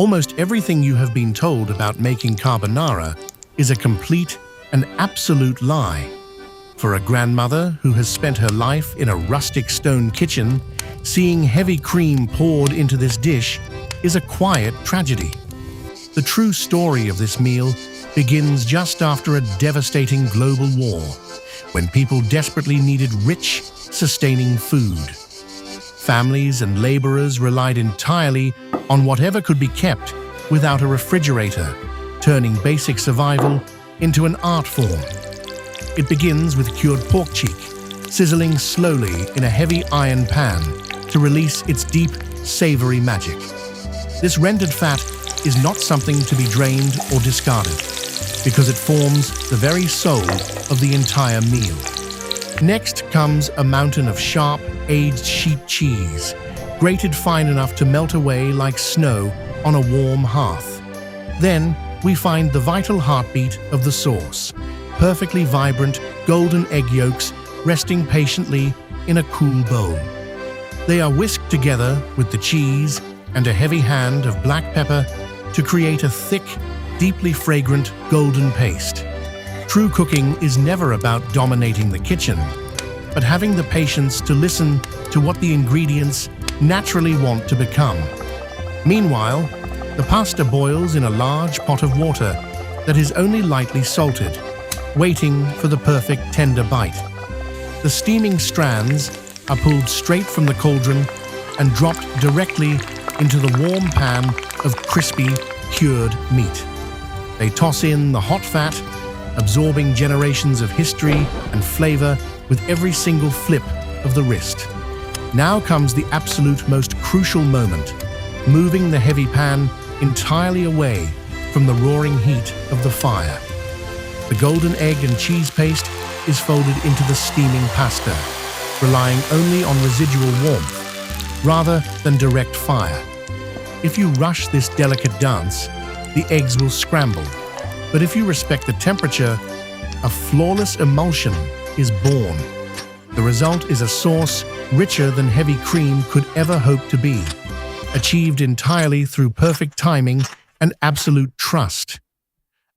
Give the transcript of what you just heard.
Almost everything you have been told about making carbonara is a complete and absolute lie. For a grandmother who has spent her life in a rustic stone kitchen, seeing heavy cream poured into this dish is a quiet tragedy. The true story of this meal begins just after a devastating global war, when people desperately needed rich, sustaining food. Families and laborers relied entirely on whatever could be kept without a refrigerator, turning basic survival into an art form. It begins with cured pork cheek, sizzling slowly in a heavy iron pan to release its deep, savory magic. This rendered fat is not something to be drained or discarded, because it forms the very soul of the entire meal. Next comes a mountain of sharp, aged sheep cheese, grated fine enough to melt away like snow on a warm hearth. Then we find the vital heartbeat of the sauce, perfectly vibrant golden egg yolks resting patiently in a cool bowl. They are whisked together with the cheese and a heavy hand of black pepper to create a thick, deeply fragrant golden paste. True cooking is never about dominating the kitchen, but having the patience to listen to what the ingredients naturally want to become. Meanwhile, the pasta boils in a large pot of water that is only lightly salted, waiting for the perfect tender bite. The steaming strands are pulled straight from the cauldron and dropped directly into the warm pan of crispy, cured meat. They toss in the hot fat, absorbing generations of history and flavor with every single flip of the wrist. Now comes the absolute most crucial moment, moving the heavy pan entirely away from the roaring heat of the fire. The golden egg and cheese paste is folded into the steaming pasta, relying only on residual warmth rather than direct fire. If you rush this delicate dance, the eggs will scramble. But if you respect the temperature, a flawless emulsion is born. The result is a sauce richer than heavy cream could ever hope to be, achieved entirely through perfect timing and absolute trust.